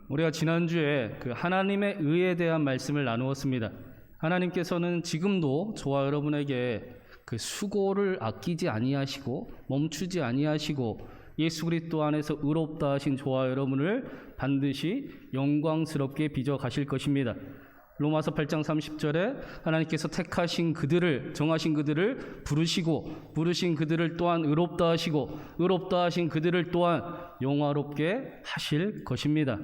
우리가 지난주에 그 하나님의 의에 대한 말씀을 나누었습니다. 하나님께서는 지금도 저와 여러분에게 그 수고를 아끼지 아니하시고 멈추지 아니하시고 예수 그리스도 안에서 의롭다 하신 저와 여러분을 반드시 영광스럽게 빚어 가실 것입니다. 로마서 8장 30절에 하나님께서 택하신 그들을, 정하신 그들을 부르신 그들을 또한 의롭다 하시고 의롭다 하신 그들을 또한 영화롭게 하실 것입니다.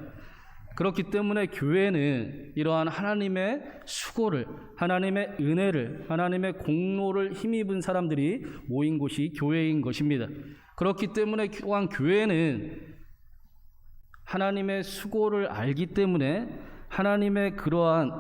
그렇기 때문에 교회는 이러한 하나님의 수고를, 하나님의 은혜를, 하나님의 공로를 힘입은 사람들이 모인 곳이 교회인 것입니다. 그렇기 때문에 또한 교회는 하나님의 수고를 알기 때문에 하나님의 그러한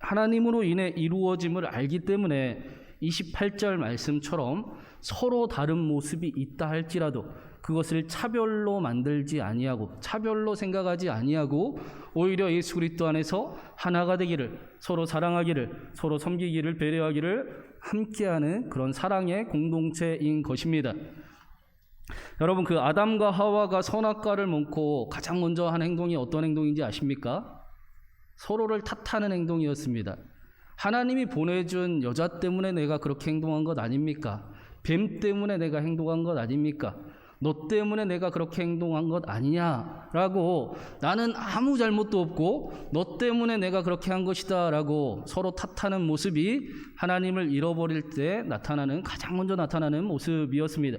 하나님으로 인해 이루어짐을 알기 때문에 28절 말씀처럼 서로 다른 모습이 있다 할지라도 그것을 차별로 만들지 아니하고 차별로 생각하지 아니하고 오히려 예수 그리스도 안에서 하나가 되기를, 서로 사랑하기를, 서로 섬기기를, 배려하기를 함께하는 그런 사랑의 공동체인 것입니다. 여러분, 그 아담과 하와가 선악과를 먹고 가장 먼저 한 행동이 어떤 행동인지 아십니까? 서로를 탓하는 행동이었습니다. 하나님이 보내준 여자 때문에 내가 그렇게 행동한 것 아닙니까? 뱀 때문에 내가 행동한 것 아닙니까? 너 때문에 내가 그렇게 행동한 것 아니냐라고, 나는 아무 잘못도 없고 너 때문에 내가 그렇게 한 것이다 라고 서로 탓하는 모습이 하나님을 잃어버릴 때 가장 먼저 나타나는 모습이었습니다.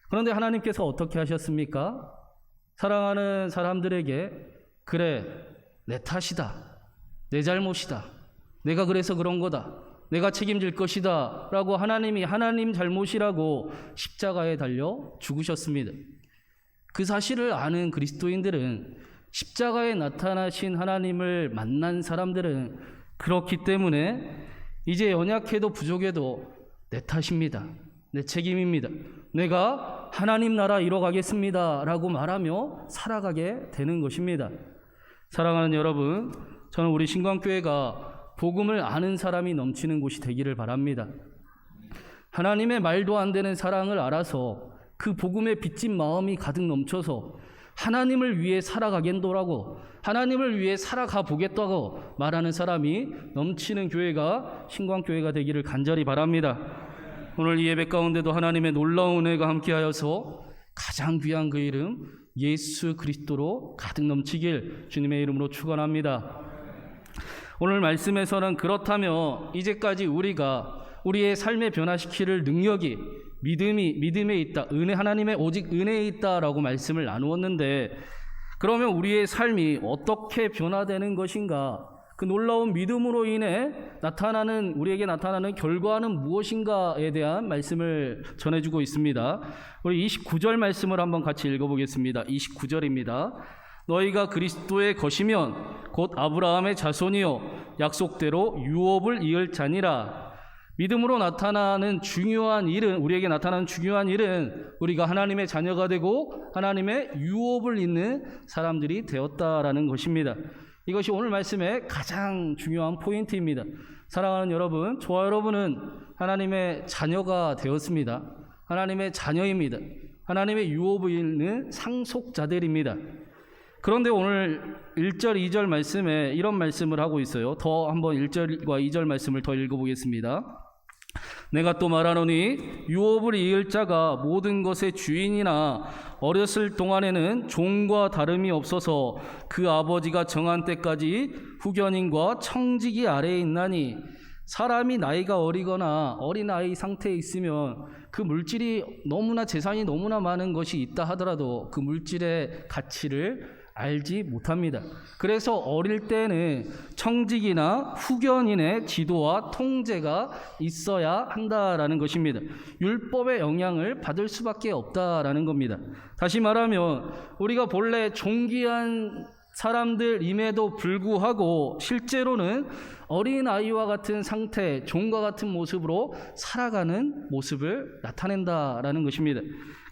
그런데 하나님께서 어떻게 하셨습니까? 사랑하는 사람들에게 그래, 내 탓이다, 내 잘못이다, 내가 그래서 그런 거다, 내가 책임질 것이다 라고 하나님이 하나님 잘못이라고 십자가에 달려 죽으셨습니다. 그 사실을 아는 그리스도인들은, 십자가에 나타나신 하나님을 만난 사람들은 그렇기 때문에 이제 연약해도 부족해도 내 탓입니다, 내 책임입니다, 내가 하나님 나라 이뤄가겠습니다 라고 말하며 살아가게 되는 것입니다. 사랑하는 여러분, 저는 우리 신광교회가 복음을 아는 사람이 넘치는 곳이 되기를 바랍니다. 하나님의 말도 안 되는 사랑을 알아서 그 복음에 빚진 마음이 가득 넘쳐서 하나님을 위해 살아가겠노라고, 하나님을 위해 살아가 보겠다고 말하는 사람이 넘치는 교회가 신광교회가 되기를 간절히 바랍니다. 오늘 이 예배 가운데도 하나님의 놀라운 은혜가 함께하여서 가장 귀한 그 이름 예수 그리스도로 가득 넘치길 주님의 이름으로 축원합니다. 오늘 말씀에서는 그렇다면 이제까지 우리가 우리의 삶에 변화시킬 능력이 믿음에 있다, 하나님의 오직 은혜에 있다라고 말씀을 나누었는데, 그러면 우리의 삶이 어떻게 변화되는 것인가? 그 놀라운 믿음으로 인해 우리에게 나타나는 결과는 무엇인가에 대한 말씀을 전해주고 있습니다. 우리 29절 말씀을 한번 같이 읽어보겠습니다. 29절입니다. 너희가 그리스도의 것이면 곧 아브라함의 자손이요 약속대로 유업을 이을 자니라. 믿음으로 나타나는 중요한 일은, 우리에게 나타나는 중요한 일은 우리가 하나님의 자녀가 되고 하나님의 유업을 잇는 사람들이 되었다라는 것입니다. 이것이 오늘 말씀의 가장 중요한 포인트입니다. 사랑하는 여러분, 저와 여러분은 하나님의 자녀가 되었습니다. 하나님의 자녀입니다. 하나님의 유업을 잇는 상속자들입니다. 그런데 오늘 1절, 2절 말씀에 이런 말씀을 하고 있어요. 더 한번 1절과 2절 말씀을 더 읽어보겠습니다. 내가 또 말하노니 유업을 이을 자가 모든 것의 주인이나 어렸을 동안에는 종과 다름이 없어서 그 아버지가 정한 때까지 후견인과 청지기 아래에 있나니, 사람이 나이가 어리거나 어린아이 상태에 있으면 그 물질이 너무나, 재산이 너무나 많은 것이 있다 하더라도 그 물질의 가치를 알지 못합니다. 그래서 어릴 때는 청직이나 후견인의 지도와 통제가 있어야 한다라는 것입니다. 율법의 영향을 받을 수밖에 없다라는 겁니다. 다시 말하면 우리가 본래 존귀한 사람들임에도 불구하고 실제로는 어린아이와 같은 상태, 종과 같은 모습으로 살아가는 모습을 나타낸다라는 것입니다.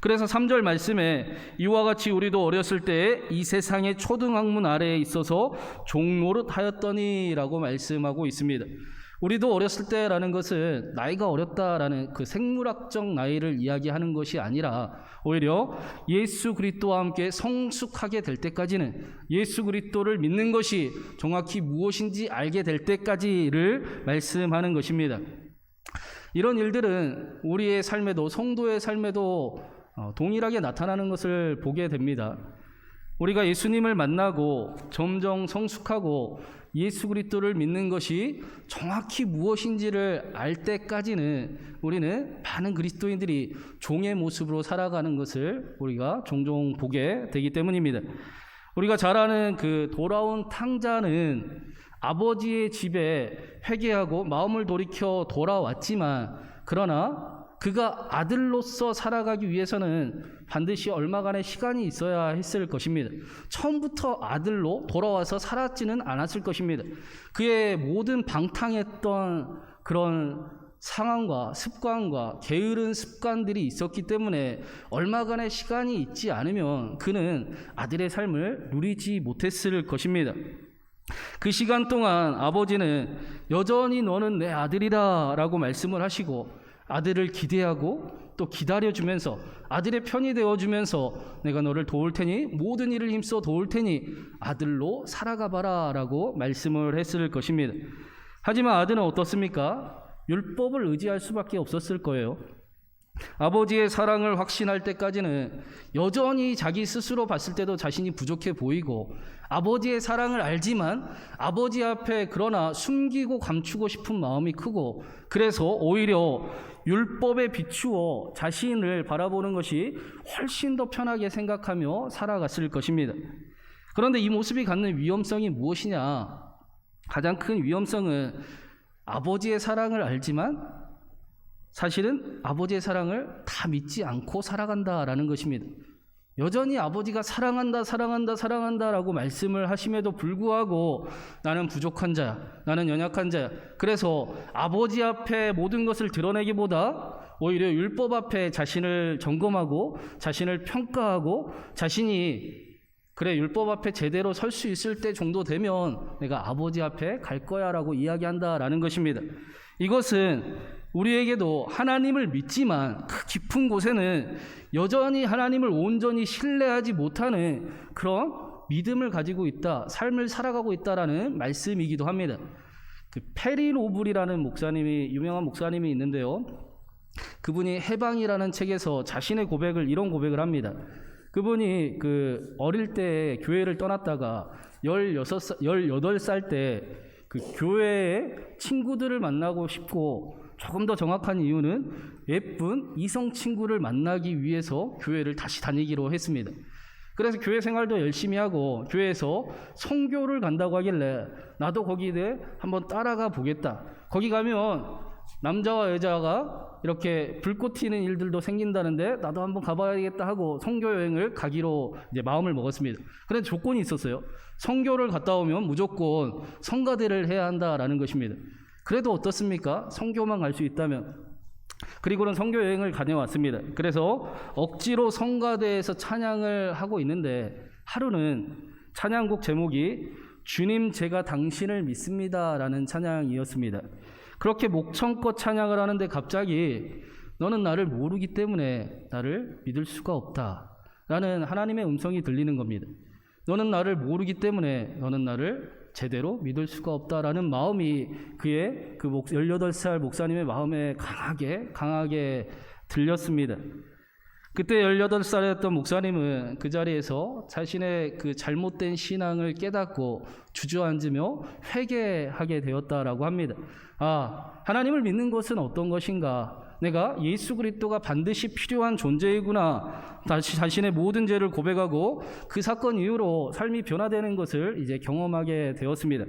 그래서 3절 말씀에 이와 같이 우리도 어렸을 때에 이 세상의 초등학문 아래에 있어서 종노릇 하였더니 라고 말씀하고 있습니다. 우리도 어렸을 때라는 것은 나이가 어렸다라는 그 생물학적 나이를 이야기하는 것이 아니라 오히려 예수 그리스도와 함께 성숙하게 될 때까지는, 예수 그리스도를 믿는 것이 정확히 무엇인지 알게 될 때까지를 말씀하는 것입니다. 이런 일들은 우리의 삶에도, 성도의 삶에도 동일하게 나타나는 것을 보게 됩니다. 우리가 예수님을 만나고 점점 성숙하고 예수 그리스도를 믿는 것이 정확히 무엇인지를 알 때까지는 우리는 많은 그리스도인들이 종의 모습으로 살아가는 것을 우리가 종종 보게 되기 때문입니다. 우리가 잘 아는 그 돌아온 탕자는 아버지의 집에 회개하고 마음을 돌이켜 돌아왔지만, 그러나 그가 아들로서 살아가기 위해서는 반드시 얼마간의 시간이 있어야 했을 것입니다. 처음부터 아들로 돌아와서 살았지는 않았을 것입니다. 그의 모든 방탕했던 그런 상황과 습관과 게으른 습관들이 있었기 때문에 얼마간의 시간이 있지 않으면 그는 아들의 삶을 누리지 못했을 것입니다. 그 시간 동안 아버지는 여전히 너는 내 아들이다 라고 말씀을 하시고, 아들을 기대하고 또 기다려주면서 아들의 편이 되어주면서 내가 너를 도울 테니, 모든 일을 힘써 도울 테니 아들로 살아가 봐라 라고 말씀을 했을 것입니다. 하지만 아들은 어떻습니까? 율법을 의지할 수밖에 없었을 거예요. 아버지의 사랑을 확신할 때까지는 여전히 자기 스스로 봤을 때도 자신이 부족해 보이고, 아버지의 사랑을 알지만 아버지 앞에 그러나 숨기고 감추고 싶은 마음이 크고, 그래서 오히려 율법에 비추어 자신을 바라보는 것이 훨씬 더 편하게 생각하며 살아갔을 것입니다. 그런데 이 모습이 갖는 위험성이 무엇이냐? 가장 큰 위험성은 아버지의 사랑을 알지만 사실은 아버지의 사랑을 다 믿지 않고 살아간다라는 것입니다. 여전히 아버지가 사랑한다 라고 말씀을 하심에도 불구하고 나는 부족한 자야, 나는 연약한 자야, 그래서 아버지 앞에 모든 것을 드러내기보다 오히려 율법 앞에 자신을 점검하고 자신을 평가하고, 자신이 그래 율법 앞에 제대로 설 수 있을 때 정도 되면 내가 아버지 앞에 갈 거야 라고 이야기한다라는 것입니다. 이것은 우리에게도 하나님을 믿지만 그 깊은 곳에는 여전히 하나님을 온전히 신뢰하지 못하는 그런 믿음을 가지고 있다, 삶을 살아가고 있다라는 말씀이기도 합니다. 그 페리 로블이라는 목사님이, 유명한 목사님이 있는데요, 그분이 해방이라는 책에서 자신의 고백을, 이런 고백을 합니다. 그분이 그 어릴 때 교회를 떠났다가 18살 때 그 교회에 친구들을 만나고 싶고, 조금 더 정확한 이유는 예쁜 이성 친구를 만나기 위해서 교회를 다시 다니기로 했습니다. 그래서 교회 생활도 열심히 하고 교회에서 선교를 간다고 하길래 나도 거기에 한번 따라가 보겠다. 거기 가면 남자와 여자가 이렇게 불꽃 튀는 일들도 생긴다는데 나도 한번 가봐야겠다 하고 선교 여행을 가기로 이제 마음을 먹었습니다. 그런데 조건이 있었어요. 선교를 갔다 오면 무조건 성가대를 해야 한다라는 것입니다. 그래도 어떻습니까? 선교만 갈 수 있다면. 그리고는 선교 여행을 다녀왔습니다. 그래서 억지로 성가대에서 찬양을 하고 있는데, 하루는 찬양곡 제목이 주님 제가 당신을 믿습니다 라는 찬양이었습니다. 그렇게 목청껏 찬양을 하는데 갑자기 너는 나를 모르기 때문에 나를 믿을 수가 없다 라는 하나님의 음성이 들리는 겁니다. 너는 나를 모르기 때문에 너는 나를 제대로 믿을 수가 없다라는 마음이 그의 그 18살 목사님의 마음에 강하게 들렸습니다. 그때 18살이었던 목사님은 그 자리에서 자신의 그 잘못된 신앙을 깨닫고 주저앉으며 회개하게 되었다라고 합니다. 하나님을 믿는 것은 어떤 것인가? 내가 예수 그리스도가 반드시 필요한 존재이구나. 다시 자신의 모든 죄를 고백하고 그 사건 이후로 삶이 변화되는 것을 이제 경험하게 되었습니다.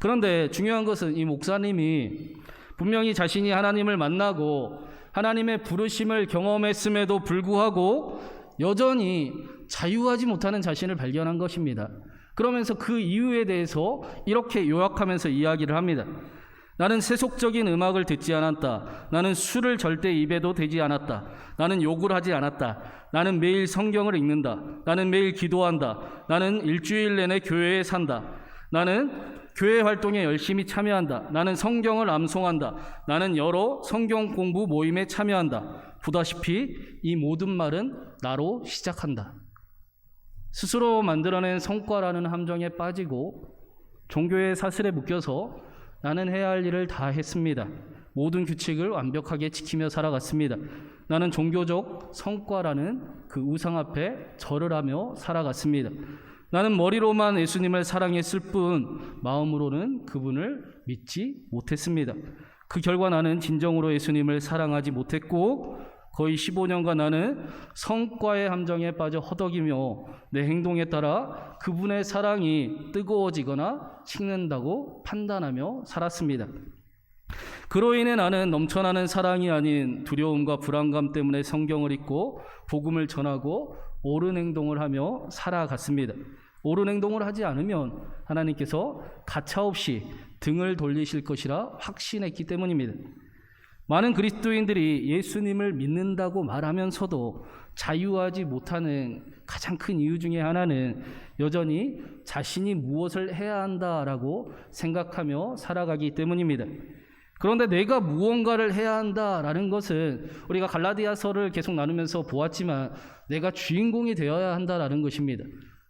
그런데 중요한 것은 이 목사님이 분명히 자신이 하나님을 만나고 하나님의 부르심을 경험했음에도 불구하고 여전히 자유하지 못하는 자신을 발견한 것입니다. 그러면서 그 이유에 대해서 이렇게 요약하면서 이야기를 합니다. 나는 세속적인 음악을 듣지 않았다. 나는 술을 절대 입에도 대지 않았다. 나는 욕을 하지 않았다. 나는 매일 성경을 읽는다. 나는 매일 기도한다. 나는 일주일 내내 교회에 산다. 나는 교회 활동에 열심히 참여한다. 나는 성경을 암송한다. 나는 여러 성경 공부 모임에 참여한다. 보다시피 이 모든 말은 나로 시작한다. 스스로 만들어낸 성과라는 함정에 빠지고 종교의 사슬에 묶여서 나는 해야 할 일을 다 했습니다. 모든 규칙을 완벽하게 지키며 살아갔습니다. 나는 종교적 성과라는 그 우상 앞에 절을 하며 살아갔습니다. 나는 머리로만 예수님을 사랑했을 뿐 마음으로는 그분을 믿지 못했습니다. 그 결과 나는 진정으로 예수님을 사랑하지 못했고 거의 15년간 나는 성과의 함정에 빠져 허덕이며 내 행동에 따라 그분의 사랑이 뜨거워지거나 식는다고 판단하며 살았습니다. 그로 인해 나는 넘쳐나는 사랑이 아닌 두려움과 불안감 때문에 성경을 읽고 복음을 전하고 옳은 행동을 하며 살아갔습니다. 옳은 행동을 하지 않으면 하나님께서 가차없이 등을 돌리실 것이라 확신했기 때문입니다. 많은 그리스도인들이 예수님을 믿는다고 말하면서도 자유하지 못하는 가장 큰 이유 중에 하나는 여전히 자신이 무엇을 해야 한다라고 생각하며 살아가기 때문입니다. 그런데 내가 무언가를 해야 한다라는 것은 우리가 갈라디아서를 계속 나누면서 보았지만 내가 주인공이 되어야 한다라는 것입니다.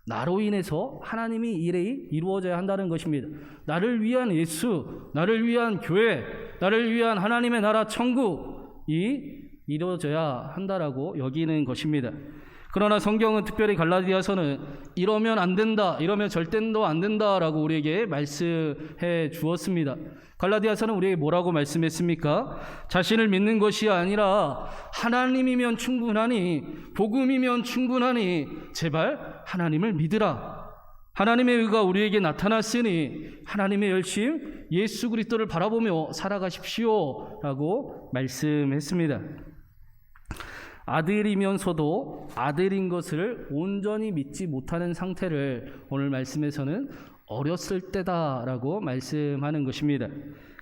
나로 인해서 하나님이 일이 이루어져야 한다는 것입니다. 나를 위한 예수, 나를 위한 교회, 나를 위한 하나님의 나라 천국이 이루어져야 한다라고 여기는 것입니다. 그러나 성경은 특별히 갈라디아서는 이러면 안 된다, 이러면 절대로 안 된다라고 우리에게 말씀해 주었습니다. 갈라디아서는 우리에게 뭐라고 말씀했습니까? 자신을 믿는 것이 아니라 하나님이면 충분하니, 복음이면 충분하니 제발 하나님을 믿으라. 하나님의 의가 우리에게 나타났으니 하나님의 열심 예수 그리스도를 바라보며 살아가십시오 라고 말씀했습니다. 아들이면서도 아들인 것을 온전히 믿지 못하는 상태를 오늘 말씀에서는 어렸을 때다라고 말씀하는 것입니다.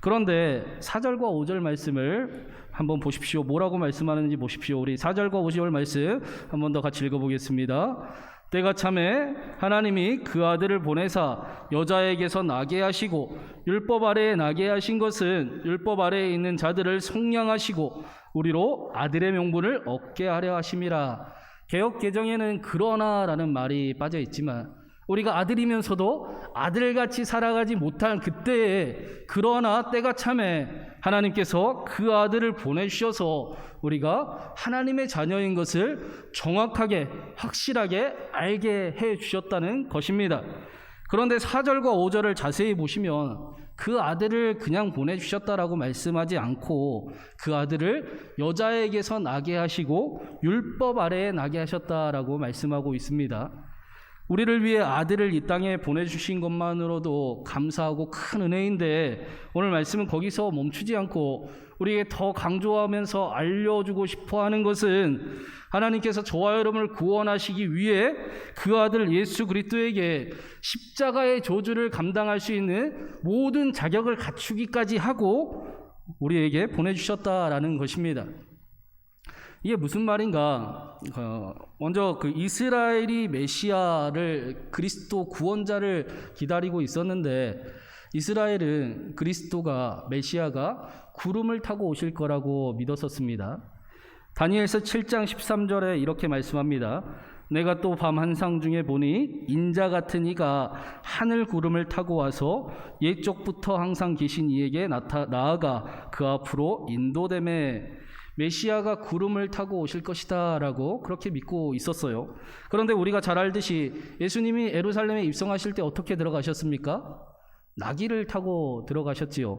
그런데 4절과 5절 말씀을 한번 보십시오. 뭐라고 말씀하는지 보십시오. 우리 4절과 5절 말씀 한번 더 같이 읽어보겠습니다. 때가 참에 하나님이 그 아들을 보내사 여자에게서 나게 하시고 율법 아래에 나게 하신 것은 율법 아래에 있는 자들을 속량하시고 우리로 아들의 명분을 얻게 하려 하심이라. 개역 개정에는 그러나라는 말이 빠져 있지만 우리가 아들이면서도 아들같이 살아가지 못한 그때에 그러나 때가 참에 하나님께서 그 아들을 보내주셔서 우리가 하나님의 자녀인 것을 정확하게 확실하게 알게 해주셨다는 것입니다. 그런데 4절과 5절을 자세히 보시면 그 아들을 그냥 보내주셨다라고 말씀하지 않고 그 아들을 여자에게서 나게 하시고 율법 아래에 나게 하셨다라고 말씀하고 있습니다. 우리를 위해 아들을 이 땅에 보내주신 것만으로도 감사하고 큰 은혜인데 오늘 말씀은 거기서 멈추지 않고 우리에게 더 강조하면서 알려주고 싶어하는 것은 하나님께서 저와 여러분을 구원하시기 위해 그 아들 예수 그리스도에게 십자가의 저주를 감당할 수 있는 모든 자격을 갖추기까지 하고 우리에게 보내주셨다라는 것입니다. 이게 무슨 말인가? 먼저 그 이스라엘이 메시아를 그리스도 구원자를 기다리고 있었는데 이스라엘은 그리스도가 메시아가 구름을 타고 오실 거라고 믿었었습니다. 다니엘서 7장 13절에 이렇게 말씀합니다. 내가 또 밤 한상 중에 보니 인자 같은 이가 하늘 구름을 타고 와서 옛적부터 항상 계신 이에게 나아가 그 앞으로 인도되매. 메시아가 구름을 타고 오실 것이다 라고 그렇게 믿고 있었어요. 그런데 우리가 잘 알듯이 예수님이 예루살렘에 입성하실 때 어떻게 들어가셨습니까? 나귀를 타고 들어가셨지요.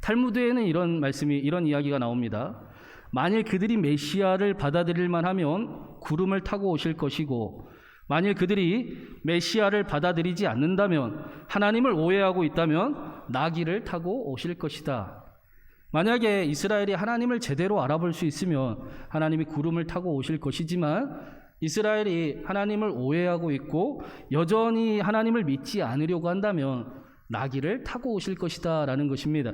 탈무드에는 이런 이야기가 나옵니다. 만일 그들이 메시아를 받아들일만 하면 구름을 타고 오실 것이고 만일 그들이 메시아를 받아들이지 않는다면 하나님을 오해하고 있다면 나귀를 타고 오실 것이다. 만약에 이스라엘이 하나님을 제대로 알아볼 수 있으면 하나님이 구름을 타고 오실 것이지만 이스라엘이 하나님을 오해하고 있고 여전히 하나님을 믿지 않으려고 한다면 나귀를 타고 오실 것이다 라는 것입니다.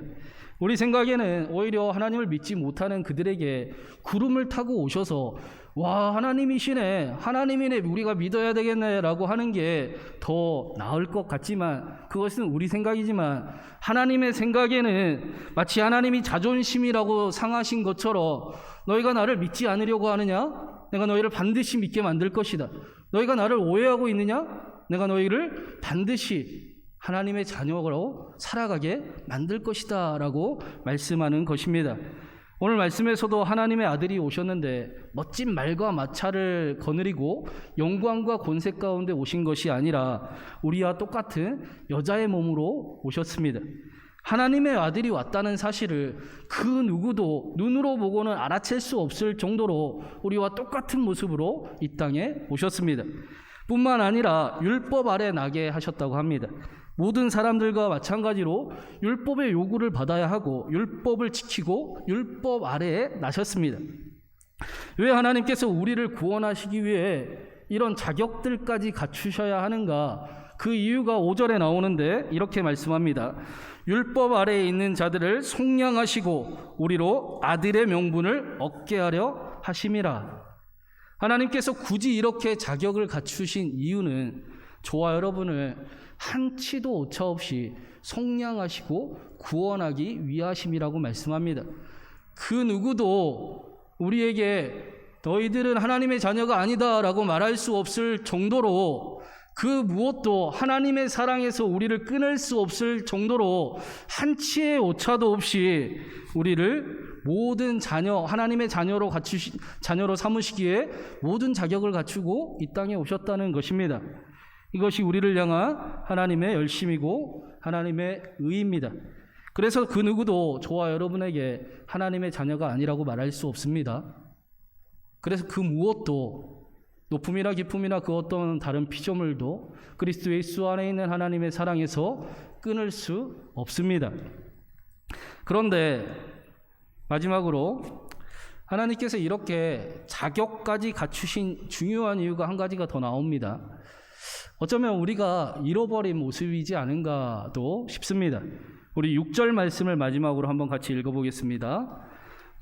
우리 생각에는 오히려 하나님을 믿지 못하는 그들에게 구름을 타고 오셔서 와, 하나님이시네, 하나님이네, 우리가 믿어야 되겠네 라고 하는 게 더 나을 것 같지만, 그것은 우리 생각이지만 하나님의 생각에는 마치 하나님이 자존심이라고 상하신 것처럼 너희가 나를 믿지 않으려고 하느냐? 내가 너희를 반드시 믿게 만들 것이다. 너희가 나를 오해하고 있느냐? 내가 너희를 반드시 하나님의 자녀로 살아가게 만들 것이다 라고 말씀하는 것입니다. 오늘 말씀에서도 하나님의 아들이 오셨는데 멋진 말과 마차를 거느리고 영광과 권세 가운데 오신 것이 아니라 우리와 똑같은 여자의 몸으로 오셨습니다. 하나님의 아들이 왔다는 사실을 그 누구도 눈으로 보고는 알아챌 수 없을 정도로 우리와 똑같은 모습으로 이 땅에 오셨습니다. 뿐만 아니라 율법 아래 나게 하셨다고 합니다. 모든 사람들과 마찬가지로 율법의 요구를 받아야 하고 율법을 지키고 율법 아래에 나셨습니다. 왜 하나님께서 우리를 구원하시기 위해 이런 자격들까지 갖추셔야 하는가? 그 이유가 5절에 나오는데 이렇게 말씀합니다. 율법 아래에 있는 자들을 속량하시고 우리로 아들의 명분을 얻게 하려 하심이라. 하나님께서 굳이 이렇게 자격을 갖추신 이유는 저와 여러분을 한치도 오차 없이 속량하시고 구원하기 위하심이라고 말씀합니다. 그 누구도 우리에게 너희들은 하나님의 자녀가 아니다 라고 말할 수 없을 정도로, 그 무엇도 하나님의 사랑에서 우리를 끊을 수 없을 정도로 한치의 오차도 없이 우리를 모든 자녀, 하나님의 자녀로 삼으시기에 모든 자격을 갖추고 이 땅에 오셨다는 것입니다. 이것이 우리를 향한 하나님의 열심이고 하나님의 의입니다. 그래서 그 누구도 저와 여러분에게 하나님의 자녀가 아니라고 말할 수 없습니다. 그래서 그 무엇도, 높음이나 깊음이나 그 어떤 다른 피조물도 그리스도 예수 안에 있는 하나님의 사랑에서 끊을 수 없습니다. 그런데 마지막으로 하나님께서 이렇게 자격까지 갖추신 중요한 이유가 한 가지가 더 나옵니다. 어쩌면 우리가 잃어버린 모습이지 않은가도 싶습니다. 우리 6절 말씀을 마지막으로 한번 같이 읽어보겠습니다.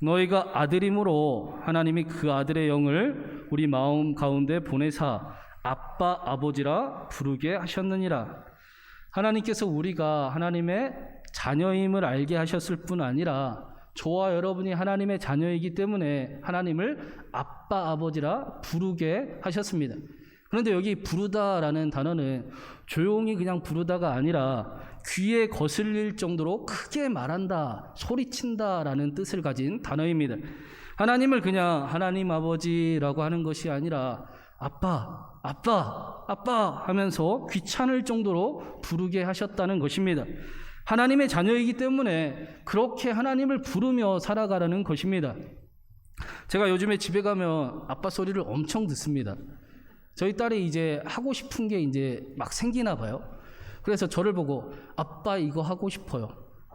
너희가 아들임으로 하나님이 그 아들의 영을 우리 마음 가운데 보내사 아빠 아버지라 부르게 하셨느니라. 하나님께서 우리가 하나님의 자녀임을 알게 하셨을 뿐 아니라 저와 여러분이 하나님의 자녀이기 때문에 하나님을 아빠 아버지라 부르게 하셨습니다. 그런데 여기 부르다라는 단어는 조용히 그냥 부르다가 아니라 귀에 거슬릴 정도로 크게 말한다, 소리친다라는 뜻을 가진 단어입니다. 하나님을 그냥 하나님 아버지라고 하는 것이 아니라 아빠, 아빠, 아빠 하면서 귀찮을 정도로 부르게 하셨다는 것입니다. 하나님의 자녀이기 때문에 그렇게 하나님을 부르며 살아가라는 것입니다. 제가 요즘에 집에 가면 아빠 소리를 엄청 듣습니다. 저희 딸이 이제 하고 싶은 게 이제 막 생기나 봐요. 그래서 저를 보고 아빠 이거 하고 싶어요.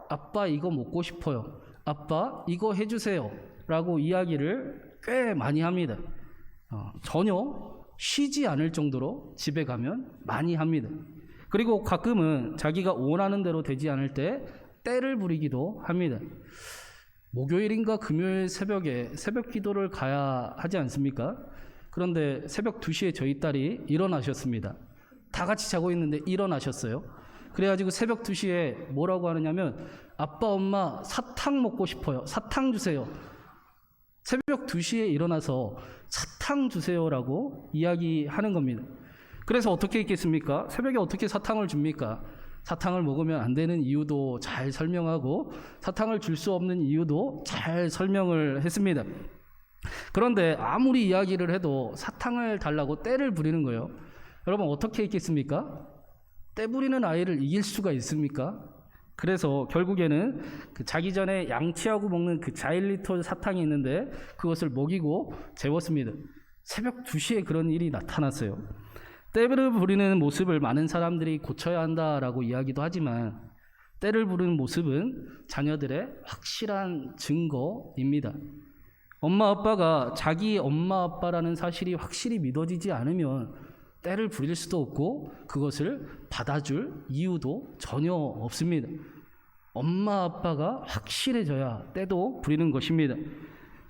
아빠 이거 먹고 싶어요. 아빠 이거 해주세요. 라고 이야기를 꽤 많이 합니다. 전혀 쉬지 않을 정도로 집에 가면 많이 합니다. 그리고 가끔은 자기가 원하는 대로 되지 않을 때 떼를 부리기도 합니다. 목요일인가 금요일 새벽에 새벽 기도를 가야 하지 않습니까? 그런데 새벽 2시에 저희 딸이 일어나셨습니다. 다 같이 자고 있는데 일어나셨어요. 그래가지고 새벽 2시에 뭐라고 하느냐면 아빠 엄마 사탕 먹고 싶어요. 사탕 주세요. 새벽 2시에 일어나서 사탕 주세요라고 이야기하는 겁니다. 그래서 어떻게 있겠습니까? 새벽에 어떻게 사탕을 줍니까? 사탕을 먹으면 안 되는 이유도 잘 설명하고 사탕을 줄 수 없는 이유도 잘 설명을 했습니다. 그런데 아무리 이야기를 해도 사탕을 달라고 떼를 부리는 거예요. 여러분 어떻게 있겠습니까? 떼 부리는 아이를 이길 수가 있습니까? 그래서 결국에는 그 자기 전에 양치하고 먹는 그 자일리톨 사탕이 있는데 그것을 먹이고 재웠습니다. 새벽 2시에 그런 일이 나타났어요. 떼를 부리는 모습을 많은 사람들이 고쳐야 한다라고 이야기도 하지만 떼를 부리는 모습은 자녀들의 확실한 증거입니다. 엄마 아빠가 자기 엄마 아빠라는 사실이 확실히 믿어지지 않으면 때를 부릴 수도 없고 그것을 받아줄 이유도 전혀 없습니다. 엄마 아빠가 확실해져야 때도 부리는 것입니다.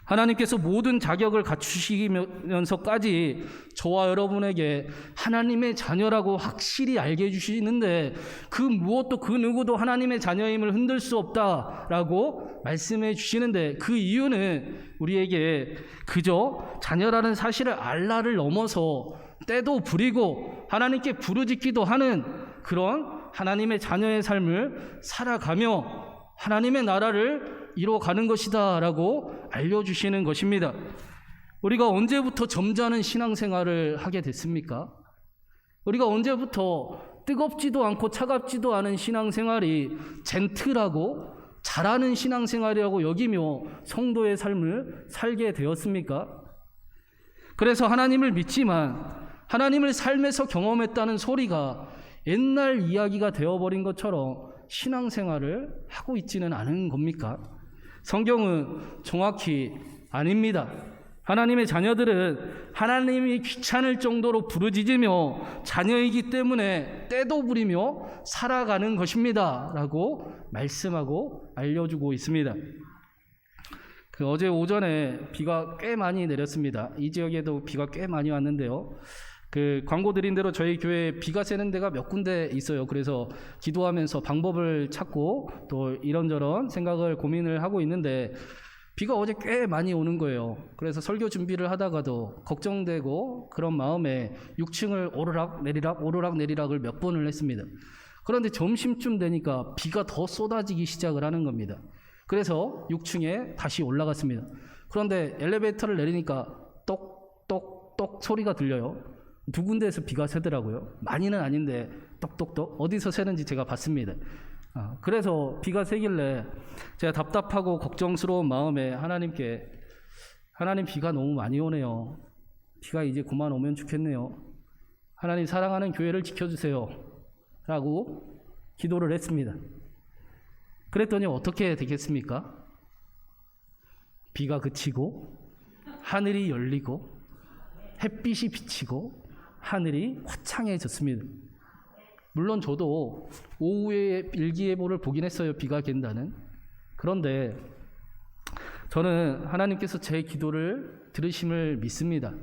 하나님께서 모든 자격을 갖추시면서까지 저와 여러분에게 하나님의 자녀라고 확실히 알게 해주시는데 그 무엇도 그 누구도 하나님의 자녀임을 흔들 수 없다라고 말씀해 주시는데 그 이유는 우리에게 그저 자녀라는 사실을 알라를 넘어서 때도 부리고 하나님께 부르짖기도 하는 그런 하나님의 자녀의 삶을 살아가며 하나님의 나라를 이루어가는 것이다 라고 알려주시는 것입니다. 우리가 언제부터 점잖은 신앙생활을 하게 됐습니까? 우리가 언제부터 뜨겁지도 않고 차갑지도 않은 신앙생활이 젠틀하고 잘하는 신앙생활이라고 여기며 성도의 삶을 살게 되었습니까? 그래서 하나님을 믿지만 하나님을 삶에서 경험했다는 소리가 옛날 이야기가 되어버린 것처럼 신앙생활을 하고 있지는 않은 겁니까? 성경은 정확히 아닙니다. 하나님의 자녀들은 하나님이 귀찮을 정도로 부르짖으며 자녀이기 때문에 때도 부리며 살아가는 것입니다 라고 말씀하고 알려주고 있습니다. 어제 오전에 비가 꽤 많이 내렸습니다. 이 지역에도 비가 꽤 많이 왔는데요. 광고 드린 대로 저희 교회에 비가 새는 데가 몇 군데 있어요. 그래서 기도하면서 방법을 찾고 또 이런저런 생각을 고민을 하고 있는데 비가 어제 꽤 많이 오는 거예요. 그래서 설교 준비를 하다가도 걱정되고 그런 마음에 6층을 오르락 내리락을 몇 번을 했습니다. 그런데 점심쯤 되니까 비가 더 쏟아지기 시작을 하는 겁니다. 그래서 6층에 다시 올라갔습니다. 그런데 엘리베이터를 내리니까 똑똑똑 소리가 들려요. 두 군데에서 비가 새더라고요. 많이는 아닌데 똑똑똑 어디서 새는지 제가 봤습니다. 그래서 비가 새길래 제가 답답하고 걱정스러운 마음에 하나님께 하나님 비가 너무 많이 오네요. 비가 이제 그만 오면 좋겠네요. 하나님 사랑하는 교회를 지켜주세요 라고 기도를 했습니다. 그랬더니 어떻게 되겠습니까? 비가 그치고 하늘이 열리고 햇빛이 비치고 하늘이 화창해졌습니다. 물론 저도 오후에 일기예보를 보긴 했어요. 비가 갠다는. 그런데 저는 하나님께서 제 기도를 들으심을 믿습니다.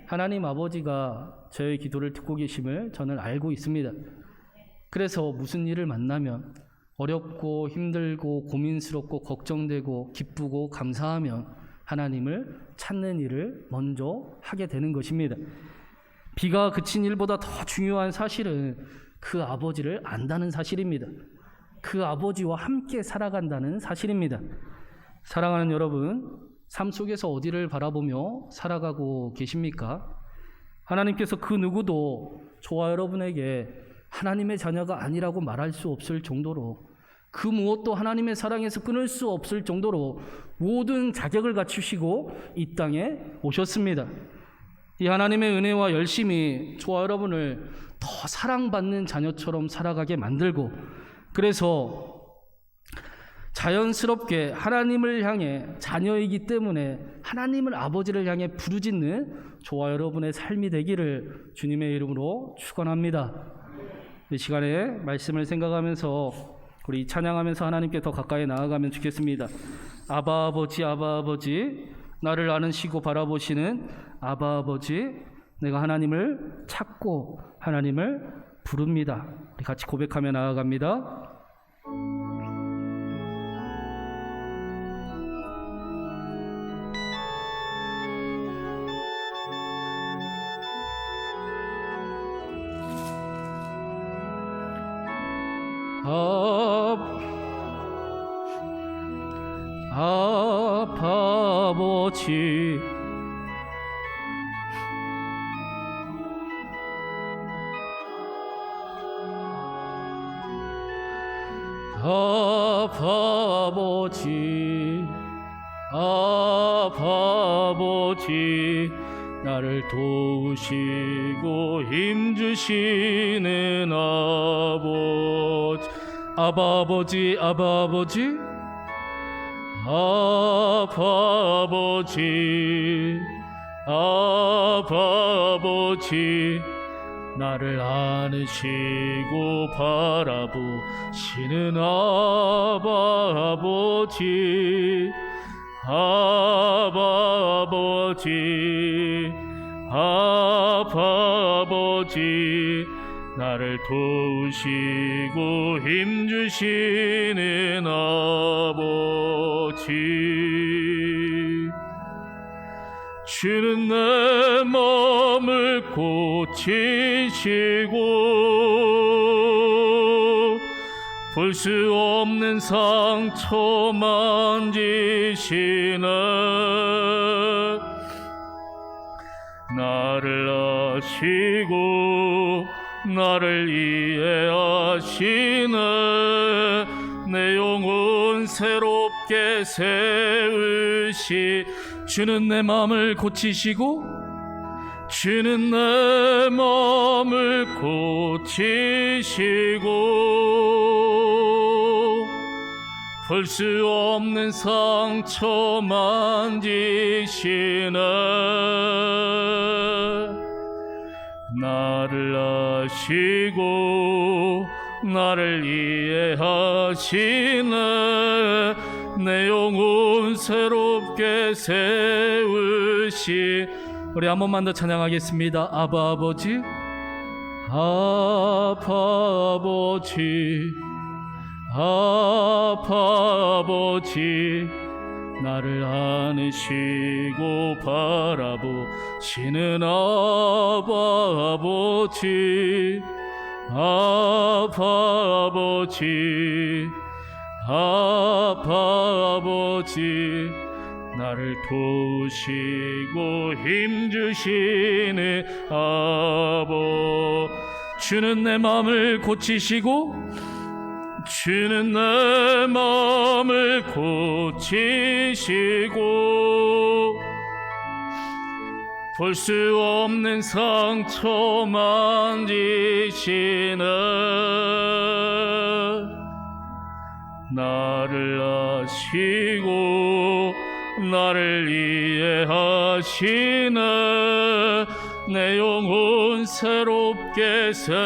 하나님 아버지가 저의 기도를 듣고 계심을 저는 알고 있습니다. 그래서 무슨 일을 만나면 어렵고 힘들고 고민스럽고 걱정되고 기쁘고 감사하면 하나님을 찾는 일을 먼저 하게 되는 것입니다. 비가 그친 일보다 더 중요한 사실은 그 아버지를 안다는 사실입니다. 그 아버지와 함께 살아간다는 사실입니다. 사랑하는 여러분, 삶 속에서 어디를 바라보며 살아가고 계십니까? 하나님께서 그 누구도 저와 여러분에게 하나님의 자녀가 아니라고 말할 수 없을 정도로 그 무엇도 하나님의 사랑에서 끊을 수 없을 정도로 모든 자격을 갖추시고 이 땅에 오셨습니다. 이 하나님의 은혜와 열심이 저와 여러분을 더 사랑받는 자녀처럼 살아가게 만들고 그래서 자연스럽게 하나님을 향해 자녀이기 때문에 하나님을 아버지를 향해 부르짖는 저와 여러분의 삶이 되기를 주님의 이름으로 축원합니다. 이 시간에 말씀을 생각하면서 우리 찬양하면서 하나님께 더 가까이 나아가면 좋겠습니다. 아바 아버지 아바 아버지 나를 아는시고 바라보시는 아바 아버지 내가 하나님을 찾고 하나님을 부릅니다. 우리 같이 고백하며 나아갑니다. 아버지 아버지 나를 도우시고 힘주시는 아버지 아버지 아버지 나를 안으시고 바라보시는 아바 아버지, 아바 아버지, 아바 아버지, 나를 도우시고 힘주시는 아버지. 주는 내 마음을 고치시고 볼 수 없는 상처 만지시네. 나를 아시고 나를 이해하시네. 내 영혼 새롭게 세우시. 주는 내 마음을 고치시고, 주는 내 마음을 고치시고 볼 수 없는 상처 만지시네. 나를 아시고 나를 이해하시네. 내 영혼 새롭게 세우시. 우리 한 번만 더 찬양하겠습니다. 아바 아버지, 아바 아버지, 아바 아버지, 나를 안으시고 바라보시는 아바 아버지, 아바 아버지, 아바 아버지, 나를 도우시고 힘주시는 아버. 주는 내 마음을 고치시고, 주는 내 마음을 고치시고 볼 수 없는 상처 만지시네. 나를 아시고 나를 이해하시네. 내 영혼 새롭게 세우시네.